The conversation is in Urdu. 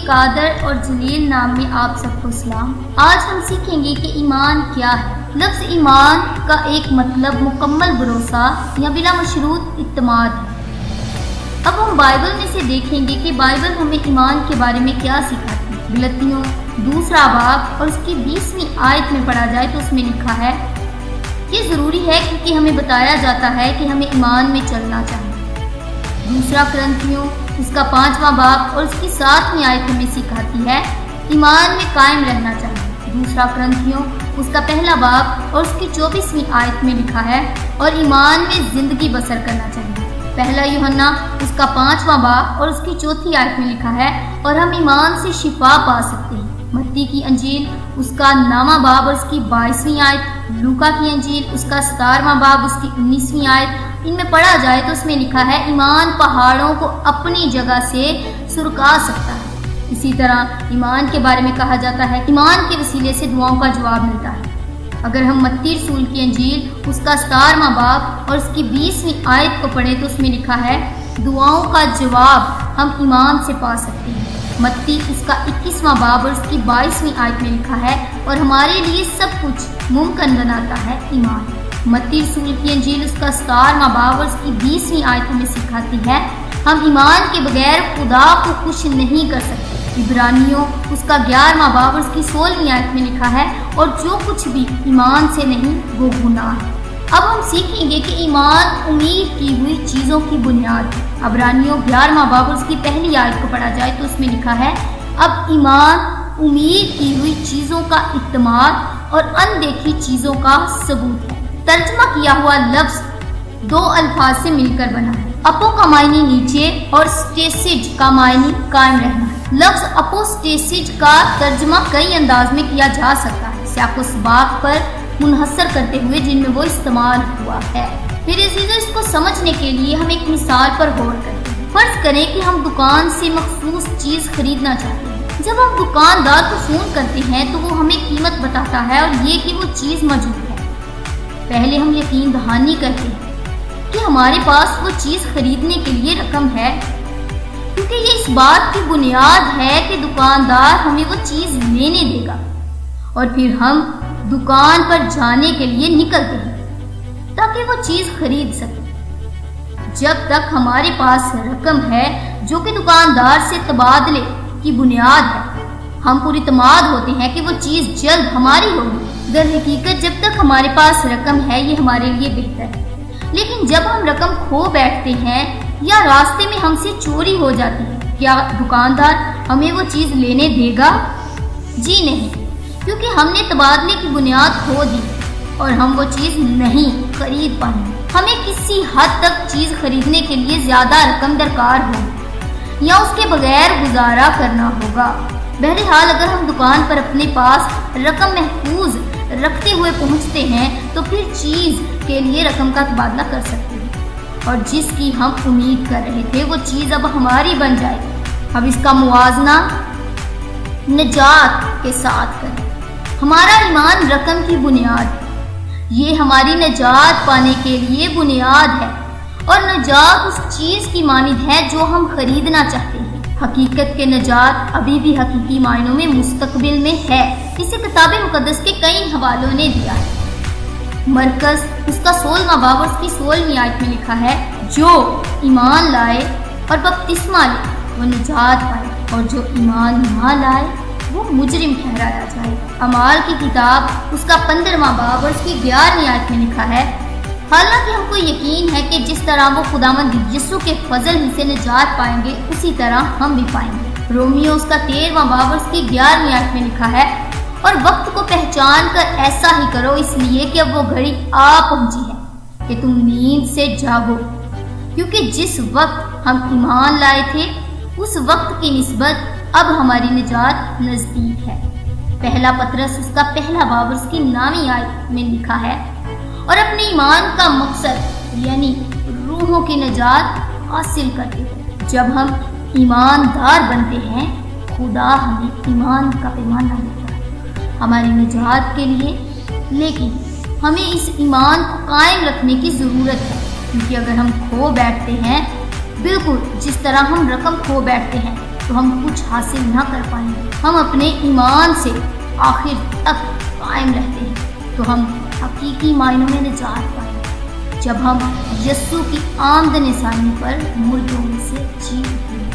قادر اور جلیل نام میں آپ سب کو سلام۔ آج ہم سیکھیں گے کہ ایمان کیا ہے۔ لفظ ایمان کا ایک مطلب مکمل بھروسہ یا بلا مشروط اعتماد ہے۔ اب ہم بائبل میں سے دیکھیں گے کہ بائبل ہمیں ایمان کے بارے میں کیا سکھاتی ہے۔ غلطیوں 2 باب اور اس کی 20ویں آیت میں پڑھا جائے تو اس میں لکھا ہے، یہ ضروری ہے کیونکہ ہمیں بتایا جاتا ہے کہ ہمیں ایمان میں چلنا چاہیے۔ 2 کرنتھیوں اس کا 5واں باب اور اس کی 7ویں آیت ہمیں سکھاتی ہے ایمان میں قائم رہنا چاہیے۔ 2 کرنتھیوں اس کا 1 باب اور اس کی 24ویں آیت میں لکھا ہے اور ایمان میں زندگی بسر کرنا چاہیے۔ 1 یوحنا اس کا 5واں باب اور اس کی 4 آیت میں لکھا ہے اور ہم ایمان سے شفا پا سکتے ہیں۔ متی کی انجیل اس کا 9واں باب اور اس کی 22ویں آیت، لوکا کی انجیل اس کا 17واں باب اس کی 19ویں آیت، ان میں پڑھا جائے تو اس میں لکھا ہے ایمان پہاڑوں کو اپنی جگہ سے سرکا سکتا ہے۔ اسی طرح ایمان کے بارے میں کہا جاتا ہے ایمان کے وسیلے سے دعاؤں کا جواب ملتا ہے۔ اگر ہم متی رسول کی انجیل اس کا 17واں باب اور اس کی 20ویں آیت کو پڑھیں تو اس میں لکھا ہے دعاؤں کا جواب ہم ایمان سے پا سکتے ہیں۔ متی اس کا 21واں باب اور اس کی 22ویں آیت میں لکھا ہے اور ہمارے لیے سب کچھ ممکن بناتا ہے ایمان۔ متی رسول کی انجیل اس کا 17واں باب اور اس کی 20ویں آیت ہمیں سکھاتی ہے ہم ایمان کے بغیر خدا کو خوش نہیں کر سکتے۔ عبرانیوں اس کا 11واں باب اور اس کی 16ویں آیت میں لکھا ہے اور جو کچھ بھی ایمان سے نہیں وہ گناہ ہے۔ اب ہم سیکھیں گے کہ ایمان امید کی ہوئی چیزوں کی بنیاد ہے۔ عبرانیوں 11واں باب اور اس کی 1 آیت کو پڑھا جائے تو اس میں لکھا ہے اب ایمان امید کی ہوئی چیزوں کا اعتماد اور اندیکھی چیزوں کا ثبوت ہے۔ ترجمہ کیا ہوا لفظ 2 الفاظ سے مل کر بنا ہے۔ اپو کا معنی نیچے اور سٹیسج کا معنی قائم رہنا ہے۔ لفظ اپوسٹیسج کا ترجمہ کئی انداز میں کیا جا سکتا ہے، سیاق و سباق پر منحصر کرتے ہوئے جن میں وہ استعمال ہوا ہے۔ میرے عزیزو، اس کو سمجھنے کے لیے ہم ایک مثال پر غور کرتے ہیں۔ فرض کریں کہ ہم دکان سے مخصوص چیز خریدنا چاہتے ہیں۔ جب ہم دکاندار کو فون کرتے ہیں تو وہ ہمیں قیمت بتاتا ہے اور یہ کہ وہ چیز موجود ہے۔ پہلے ہم یقین دہانی کرتے ہیں کہ ہمارے پاس وہ چیز خریدنے کے لیے رقم ہے، کیونکہ یہ اس بات کی بنیاد ہے کہ دکاندار ہمیں وہ چیز لینے دے گا، اور پھر ہم دکان پر جانے کے لیے نکلتے ہیں تاکہ وہ چیز خرید سکیں۔ جب تک ہمارے پاس رقم ہے جو کہ دکاندار سے تبادلے کی بنیاد ہے، ہم پوری اعتماد ہوتے ہیں کہ وہ چیز جلد ہماری ہوگی۔ در حقیقت جب تک ہمارے پاس رقم ہے یہ ہمارے لیے بہتر ہے، لیکن جب ہم رقم کھو بیٹھتے ہیں یا راستے میں ہم سے چوری ہو جاتی ہے، کیا دکاندار ہمیں وہ چیز لینے دے گا؟ جی نہیں، کیونکہ ہم نے تبادلے کی بنیاد کھو دی اور ہم وہ چیز نہیں خرید پائیں گے۔ ہمیں کسی حد تک چیز خریدنے کے لیے زیادہ رقم درکار ہوگی یا اس کے بغیر گزارا کرنا ہوگا۔ بہرحال اگر ہم دکان پر اپنے پاس رقم محفوظ رکھتے ہوئے پہنچتے ہیں تو پھر چیز کے لیے رقم کا تبادلہ کر سکتے ہیں، اور جس کی ہم امید کر رہے تھے وہ چیز اب ہماری بن جائے گی۔ اب اس کا موازنہ نجات کے ساتھ کریں۔ ہمارا ایمان رقم کی بنیاد ہے، یہ ہماری نجات پانے کے لیے بنیاد ہے، اور نجات اس چیز کی مانند ہے جو ہم خریدنا چاہتے ہیں۔ حقیقت کے نجات ابھی بھی حقیقی معنوں میں مستقبل میں ہے، اسے کتاب مقدس کے کئی حوالوں نے دیا ہے۔ مرکز اس کا 16واں باب اور اس کی 16ویں آیت میں لکھا ہے جو ایمان لائے اور بپتسمہ لے وہ نجات پائے، اور جو ایمان نہ لائے وہ مجرم ٹھہرایا جائے۔ اعمال کی کتاب اس کا 15واں باب اور اس کی 11ویں آیت میں لکھا ہے حالانکہ ہم کو یقین ہے کہ جس طرح وہ خداوند یسوع کے فضل ہی سے نجات پائیں گے اسی طرح ہم بھی پائیں گے۔ رومیو اس کا 13واں باب اور اس کی 11ویں آیت میں لکھا ہے اور وقت کو پہچان کر ایسا ہی کرو، اس لیے کہ اب وہ گھڑی آ پہنچی ہے کہ تم نیند سے جاگو، کیونکہ جس وقت ہم ایمان لائے تھے اس وقت کی نسبت اب ہماری نجات نزدیک ہے۔ 1 پطرس اس کا 1 باب اور اس کی 9ویں آیت میں لکھا ہے اور اپنے ایمان کا مقصد یعنی روحوں کی نجات حاصل کرتے ہیں۔ جب ہم ایماندار بنتے ہیں خدا ہمیں ایمان کا پیمانہ دیتا ہے ہماری نجات کے لیے، لیکن ہمیں اس ایمان کو قائم رکھنے کی ضرورت ہے، کیونکہ اگر ہم کھو بیٹھتے ہیں بالکل جس طرح ہم رقم کھو بیٹھتے ہیں تو ہم کچھ حاصل نہ کر پائیں گے۔ ہم اپنے ایمان سے آخر تک قائم رہتے ہیں تو ہم حقیقی معنوں میں نجات پائیں گے، جب ہم یسوع کی آمد ثانی پر مردوں میں سے جی اٹھیں گے۔